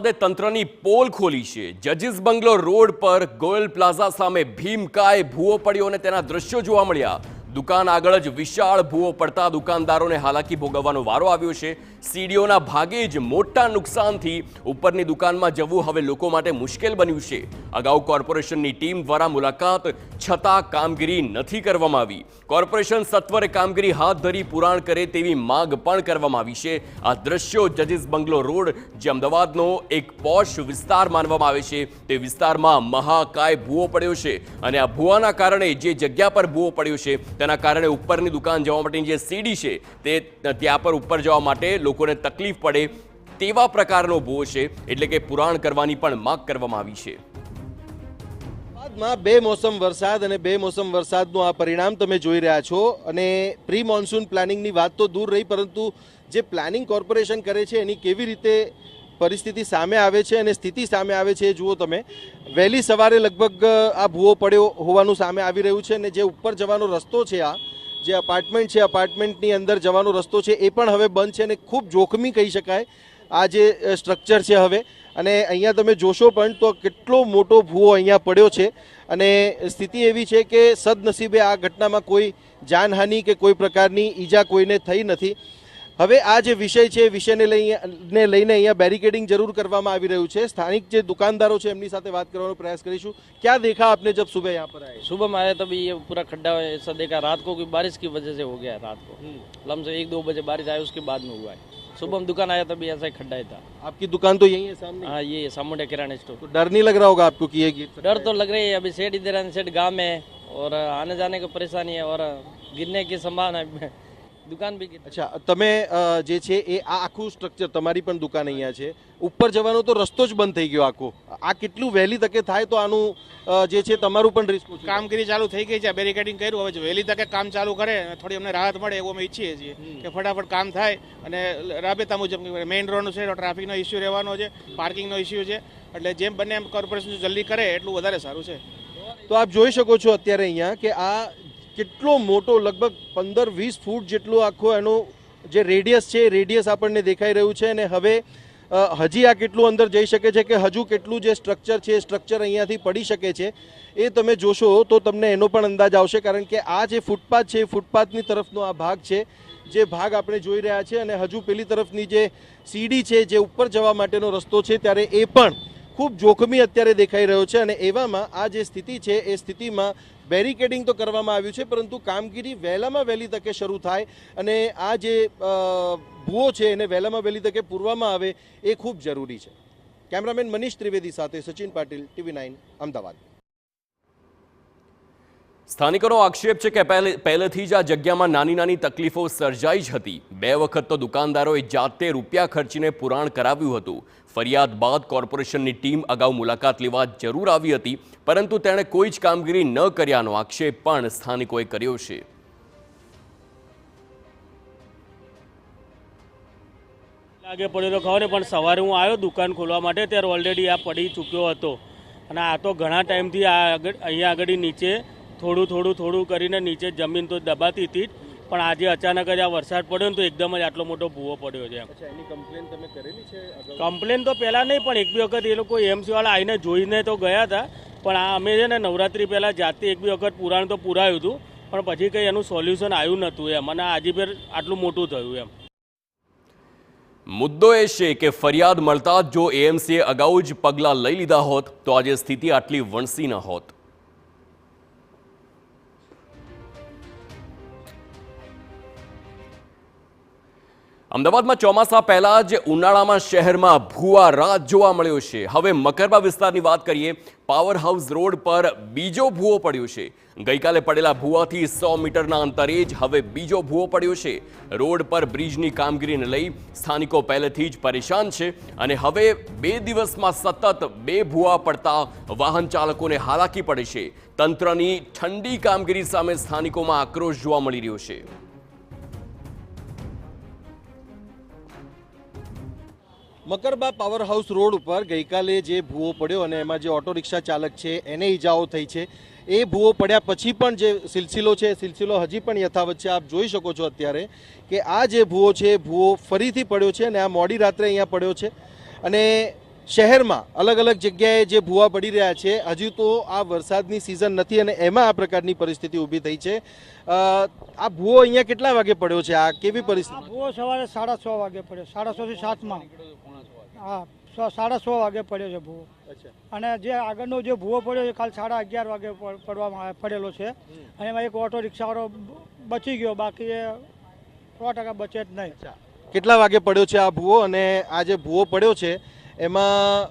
અમદાવાદને તંત્રની પોલ ખોલી છે। જજીસ બંગલો રોડ પર ગોયલ પ્લાઝા સામે ભીમકાય ભૂવો પડ્યો અને તેના દ્રશ્યો જોવા મળ્યા। દુકાન આગળ જ વિશાળ ભૂવો પડતા દુકાનદારોને હાલાકી ભોગવવાનો વારો આવ્યો છે। સીડીઓના ભાગે જ મોટા નુકસાનથી ઉપરની દુકાનમાં જવું હવે લોકો માટે મુશ્કેલ બન્યું છે। અગાઉ કોર્પોરેશનની ટીમ દ્વારા મુલાકાત છતાં કામગીરી નથી કરવામાં આવી। કોર્પોરેશન સત્વરે કામગીરી હાથ ધરી પુરાણ કરે તેવી માંગ પણ કરવામાં આવી છે। આ દ્રશ્યો જજીસ બંગલો રોડ જે અમદાવાદનો એક પોશ વિસ્તાર માનવામાં આવે છે તે વિસ્તારમાં મહાકાય ભૂવો પડ્યો છે અને આ ભૂવાના કારણે જે જગ્યા પર ભૂવો પડ્યો છે તેના કારણે ઉપરની દુકાન જવા માટેની જે સીડી છે તે ત્યાં પર ઉપર જવા માટે લોકોને તકલીફ પડે તેવા પ્રકારનો ભૂવો છે, એટલે કે પુરાણ કરવાની પણ માંગ કરવામાં આવી છે। બેમોસમ વરસાદ અને બેમોસમ વરસાદનું આ પરિણામ તમે જોઈ રહ્યા છો અને પ્રી મોન્સૂન પ્લાનિંગની વાત તો દૂર રહી, પરંતુ જે પ્લાનિંગ કોર્પોરેશન કરે છે એની કેવી રીતે પરિસ્થિતિ સામે આવે છે અને સ્થિતિ સામે આવે છે એ જુઓ તમે। વહેલી સવારે લગભગ આ ભૂવો પડ્યો હોવાનું સામે આવી રહ્યું છે અને જે ઉપર જવાનો રસ્તો છે, આ જે અપાર્ટમેન્ટ છે, અપાર્ટમેન્ટની અંદર જવાનો રસ્તો છે એ પણ હવે બંધ છે અને ખૂબ જોખમી કહી શકાય આ જે સ્ટ્રક્ચર છે હવે। અને અહીંયા તમે જોશો પણ તો કેટલો મોટો ભૂવો અહીંયા પડ્યો છે અને સ્થિતિ એવી છે કે સદનસીબે આ ઘટનામાં કોઈ જાનહાનિ કે કોઈ પ્રકારની ઈજા કોઈને થઈ નથી। હવે આ જે વિષય છે એ વિષયને લઈને અહીંયા બેરિકેડિંગ જરૂર કરવામાં આવી રહ્યું છે। સ્થાનિક જે दुकानदारों છે એમની સાથે વાત કરવાનો પ્રયાસ કરીશું। क्या देखा आपने जब सुबह यहाँ पर आए? सुबह में आया तभी ये पूरा खड्डा ऐसा देखा। रात को कोई बारिश की वजह से हो गया। रात को लमसम 1-2 बजे बारिश आई, उसके बाद में हुआ है। सुबह में दुकान आया तभी ऐसा ही खड्डा ही था। आपकी दुकान तो यही है सामने? हाँ, ये सामुंडा किराना स्टोर। तो डर नहीं लग रहा होगा आपको कि ये गिर? डर तो लग रही है। अभी सेठ इधर सेठ गाँव में है और आने जाने की परेशानी है और गिरने की संभावना है। दुकान भी अच्छा, તમે જે છે એ આ આખું સ્ટ્રક્ચર તમારી પણ દુકાન અહીંયા છે, ઉપર જવાનો તો રસ્તો જ બંધ થઈ ગયો આખો। આ કેટલું વહેલી તકે થાય તો આનું જે છે તમારું પણ રિસ્ક? કામગીરી ચાલુ થઈ ગઈ છે, બેરિકેડિંગ કર્યું, હવે વહેલી તકે કામ ચાલુ કરે થોડી અમને રાહત મળે એવું અમે ઈચ્છીએ છીએ કે ફટાફટ કામ થાય અને રાબેતા મુજબ મેઇન રોડનું છે, ટ્રાફિકનો ઇસ્યુ રહેવાનો છે, પાર્કિંગનો ઇસ્યુ છે, એટલે જેમ બને એમ કોર્પોરેશન જલ્દી કરે એટલું વધારે સારું છે। તો આપ જોઈ શકો છો અત્યારે અહીંયા કે આ કેટલો મોટો લગભગ 15-20 ફૂટ જેટલું આખો એનો જે રેડિયસ છે, રેડિયસ આપણને દેખાઈ રહ્યું છે અને હવે હજી આ કેટલું અંદર જઈ શકે છે કે હજુ કેટલું જે સ્ટ્રક્ચર છે એ સ્ટ્રક્ચર અહીંયાથી પડી શકે છે એ તમે જોશો તો તમને એનો પણ અંદાજ આવશે। કારણ કે આ જે ફૂટપાથ છે, ફૂટપાથની તરફનો આ ભાગ છે, જે ભાગ આપણે જોઈ રહ્યા છે અને હજુ પેલી તરફની જે સીડી છે, જે ઉપર જવા માટેનો રસ્તો છે, ત્યારે એ પણ ખૂબ જોખમી અત્યારે દેખાઈ રહ્યો છે। અને એવામાં આ જે સ્થિતિ છે એ સ્થિતિમાં બેરિકેડિંગ તો કરવામાં આવ્યું છે, પરંતુ કામગીરી વહેલામાં વહેલી તકે શરૂ થાય અને આ જે ભૂવો છે એને વહેલામાં વહેલી તકે પૂરવામાં આવે એ ખૂબ જરૂરી છે। કેમેરામેન મનીષ ત્રિવેદી સાથે સચિન પાટીલ, TV9 અમદાવાદ। સ્થાનિકોનો આક્ષેપ છે કે પહેલેથી જ આ જગ્યામાં નાની નાની તકલીફો સર્જાઈ જ હતી। 2 વખત તો દુકાનદારોએ જાતે રૂપિયા ખર્ચીને પુરાણ કરાવ્યું હતું। ફરિયાદ બાદ કોર્પોરેશનની ટીમ અગાઉ મુલાકાત લેવા જરૂર આવી હતી, પરંતુ તેણે કોઈ જ કામગીરી ન કર્યાનો આક્ષેપ પણ સ્થાનિકોએ કર્યો છે। લાગે પડેલો ખબર ને, પણ સવારે હું આવ્યો દુકાન ખોલવા માટે ત્યારે ઓલરેડી આ પડી ચૂક્યો હતો અને આ તો ઘણા ટાઈમથી આ અહીંયા આગળ નીચે થોડું કરીને નીચે જમીન તો દબાતી હતી, પણ આજે અચાનક જ આ વરસાદ પડ્યો ને તો એકદમ જ આટલો મોટો ભૂવો પડ્યો છે। એની કમ્પ્લેન તમે કરેલી છે? કમ્પ્લેન તો પહેલાં નહીં, પણ 1-2 વખત એ લોકો એમસીવાળા આવીને જોઈને તો ગયા હતા, પણ આ અમે છે ને નવરાત્રી પહેલાં જાતે 1-2 વખત પુરાણ તો પુરાયું હતું, પણ પછી કંઈ એનું સોલ્યુશન આવ્યું નહોતું એમ, અને આજે ફેર આટલું મોટું થયું એમ। મુદ્દો એ છે કે ફરિયાદ મળતા જ જો એએમસીએ અગાઉ જ પગલાં લઈ લીધા હોત તો આજે સ્થિતિ આટલી વણસી ન હોત। અમદાવાદમાં ચોમાસા પહેલા જ ઉનાળામાં શહેરમાં ભૂવા રાત જોવા મળ્યો છે। હવે મકરબા વિસ્તારની વાત કરીએ। પાવર હાઉસ રોડ પર બીજો ભૂવો પડ્યો છે। ગઈકાલે પડેલા ભૂવાથી 100 મીટરના અંતરે જ હવે બીજો ભૂવો પડ્યો છે। રોડ પર બ્રિજની કામગીરીને લઈ સ્થાનિકો પહેલેથી જ પરેશાન છે અને હવે 2 દિવસમાં સતત 2 ભૂવા પડતા વાહન ચાલકોને હાલાકી પડે છે। તંત્રની ઠંડી કામગીરી સામે સ્થાનિકોમાં આક્રોશ જોવા મળી રહ્યો છે। મકરબા પાવર હાઉસ રોડ ઉપર ગઈકાલે જે ભૂવો પડ્યો અને એમાં જે ઓટો રિક્ષા ચાલક છે એને ઈજાઓ થઈ છે, એ ભૂવો પડ્યા પછી પણ જે સિલસિલો છે સિલસિલો હજી પણ યથાવત છે। આપ જોઈ શકો છો અત્યારે કે આ જે ભૂવો છે ભૂવો ફરીથી પડ્યો છે અને આ મોડી રાત્રે અહીંયા પડ્યો છે અને શહેરમાં અલગ અલગ જગ્યાએ જે ભૂવા પડી રહ્યા છે, હજુ તો આ વરસાદની સિઝન નથી અને એમાં આ પ્રકારની પરિસ્થિતિ ઊભી થઈ છે. આ ભૂવો અહીંયા કેટલા વાગે પડ્યો છે? આ કેવી પરિસ્થિતિ? ભૂવો સવારે 6:30 વાગે પડ્યો, 6:30 થી 7માં. હા, 6:30 વાગે પડ્યો છે ભૂવો. અને જે આગળનો જે ભૂવો પડ્યો છે કાલ 11:30 વાગે પડેલો છે. અને એમાં એક ઓટો રિક્ષાવાળો બચી ગયો, બાકી એ 100% બચે જ નહીં. કેટલા વાગે પડ્યો છે આ ભૂવો? અને આ જે ભૂવો પડ્યો છે એમાં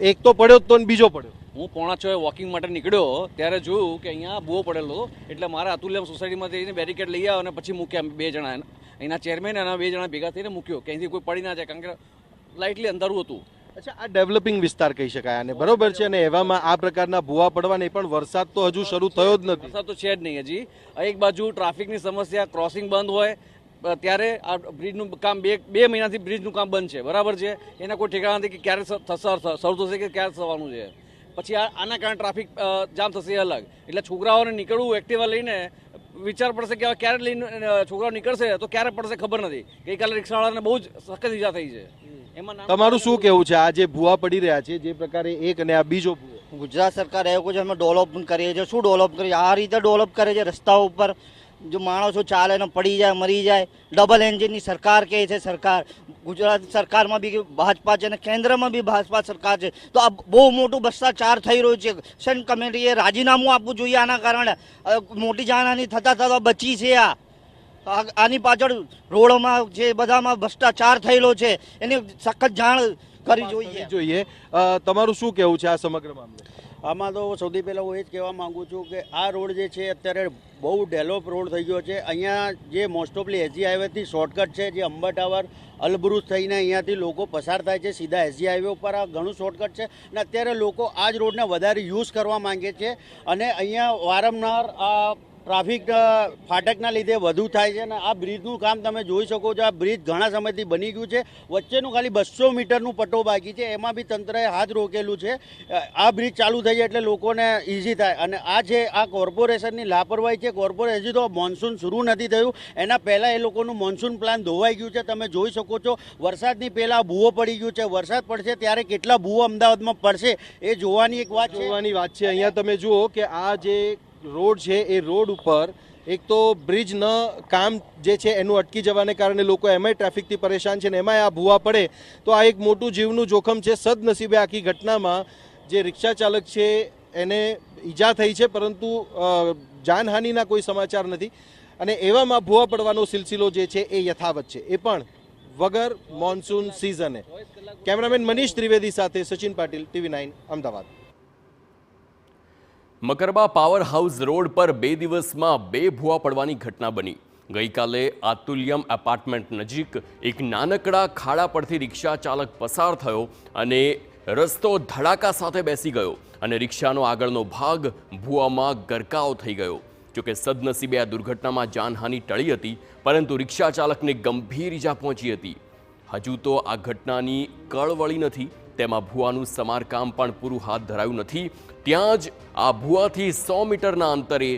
એક તો પડ્યો તો બીજો પડ્યો. હું 5:45 વોકિંગ માટે નીકળ્યો ત્યારે જોયું કે અહીંયા ભૂવો પડેલો હતો. એટલે મારા અતુલ્યમ સોસાયટીમાં જઈને બેરિકેડ લઈ આવ્યો અને પછી મૂક્યા 2 જણા. અહીંના ચેરમેન અને 2 જણા ભેગા થઈને મૂક્યો કે અહીંથી કોઈ પડી ના જાય, કારણ કે લાઇટલી અંધારું હતું. અચ્છા, આ ડેવલપિંગ વિસ્તાર કહી શકાય આને, બરોબર છે? અને એવામાં આ પ્રકારના ભૂવા પડવાને પણ વરસાદ તો હજુ શરૂ થયો જ નથી. વરસાદ તો છે જ નહીં હજી. એક બાજુ ટ્રાફિકની સમસ્યા, ક્રોસિંગ બંધ હોય ત્યારે આ બ્રિજનું કામ 2 મહિનાથી બ્રિજનું કામ બંધ છે, બરાબર છે? એના કોઈ ઠેકાણા નથી કે ક્યારે શરૂ થશે કે ક્યારે થવાનું છે. પછી આના કારણે ટ્રાફિક જામ થશે એ અલગ. એટલે છોકરાઓને નીકળવું એક્ટિવા લઈને વિચાર પડશે કે હવે ક્યારે લઈને છોકરાઓ નીકળશે તો ક્યારે પડશે ખબર નથી. ગઈકાલે રિક્ષાવાળાને બહુ જ સખત ઈજા થઈ છે. એમાં તમારું શું કહેવું છે? આ જે ભૂવા પડી રહ્યા છે, જે પ્રકારે એક અને આ બીજો ભૂવો, ગુજરાત સરકાર એવું કુછ અમે ડેવલપ કરીએ છીએ. શું ડેવલપ કરીએ? આ રીતે ડેવલપ કરે છે રસ્તાઓ ઉપર જો માણસો ચાલે ને પડી જાય, મરી જાય. ડબલ એન્જિનની સરકાર કહે છે સરકાર. ગુજરાત સરકારમાં બી ભાજપા છે અને કેન્દ્રમાં બી ભાજપા સરકાર છે. તો આ બહુ મોટું ભ્રષ્ટાચાર થઈ રહ્યું છે. સેન્ટ કમિટીએ રાજીનામું આપવું જોઈએ આના કારણે. મોટી જાનહાની થતા બચી છે. આની પાછળ રોડોમાં જે બધામાં ભ્રષ્ટાચાર થયેલો છે એની સખત જાણ કરવી જોઈએ. તમારું શું કહેવું છે આ સમગ્ર મામલે? આમાં તો સૌથી પહેલાં હું એ જ કહેવા માગું છું કે આ રોડ જે છે અત્યારે બહુ ડેવલપ રોડ થઈ ગયો છે. અહીંયા જે મોસ્ટ ઓફલી એસજી હાઈવેથી શોર્ટકટ છે, જે અંબા ટાવર અલબ્રુજ થઈને અહીંયાથી લોકો પસાર થાય છે સીધા એસજી હાઈવે ઉપર. આ ઘણું શોર્ટકટ છે અને અત્યારે લોકો આ જ રોડને વધારે યુઝ કરવા માંગે છે. અને અહીંયા વારંવાર આ ટ્રાફિક ફાટકના લીધે વધુ થાય છે. અને આ બ્રિજનું કામ તમે જોઈ શકો છો. આ બ્રિજ ઘણા સમયથી બની ગયું છે. વચ્ચેનું ખાલી 200 મીટરનું પટ્ટો બાકી છે, એમાં બી તંત્રએ હાથ રોકેલું છે. આ બ્રિજ ચાલુ થઈ જાય એટલે લોકોને ઇઝી થાય. અને આ છે આ કોર્પોરેશનની લાપરવાહી છે. કોર્પોરેશન તો મોન્સૂન શરૂ નથી થયું એના પહેલાં એ લોકોનું મોન્સૂન પ્લાન ધોવાઈ ગયું છે. તમે જોઈ શકો છો વરસાદની પહેલાં ભૂવો પડી ગયું છે. વરસાદ પડશે ત્યારે કેટલા ભૂવો અમદાવાદમાં પડશે એ જોવાની એક વાત છે. અહીંયા તમે જુઓ કે આ જે રોડ છે એ રોડ ઉપર એક તો બ્રિજ ન કામ જે છે એનું અટકી જવાને કારણે લોકો એમાંય ટ્રાફિકથી પરેશાન છે ને એમાંય આ ભૂવા પડે તો આ એક મોટું જીવનું જોખમ છે. સદનસીબે આખી ઘટનામાં જે રિક્ષા ચાલક છે એને ઈજા થઈ છે, પરંતુ જાનહાનિના કોઈ સમાચાર નથી. અને એવામાં ભૂવા પડવાનો સિલસિલો જે છે એ યથાવત છે, એ પણ વગર મોન્સૂન સિઝને. કેમેરામેન મનીષ ત્રિવેદી સાથે Sachin Patil, TV9 Ahmedabad. Makarba power house road પર 2 દિવસમાં 2 ભૂવા પડવાની ઘટના બની. ગઈકાલે આતુલ્યમ એપાર્ટમેન્ટ નજીક એક નાનકડા ખાડા પરથી રિક્ષા ચાલક પસાર થયો અને રસ્તો ધડાકા સાથે બેસી ગયો અને રિક્ષાનો આગળનો ભાગ ભૂવામાં ગરકાવ થઈ ગયો. જોકે સદનસીબે આ દુર્ઘટનામાં જાનહાનિ ટળી હતી, પરંતુ રિક્ષા ચાલકને ગંભીર ઈજા પહોંચી હતી. હજુ તો આ ઘટનાની કળ વળી નથી, તેમાં ભૂવાનું સમારકામ પણ પૂરું હાથ ધરાયું નથી. ત્યાં જ આ ભૂવાથી 100 મીટરના અંતરે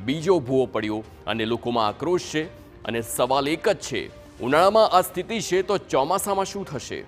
બીજો ભૂવો પડ્યો અને લોકોમાં આક્રોશ છે. અને સવાલ એક જ છે, ઉનાળામાં આ સ્થિતિ છે તો ચોમાસામાં શું થશે?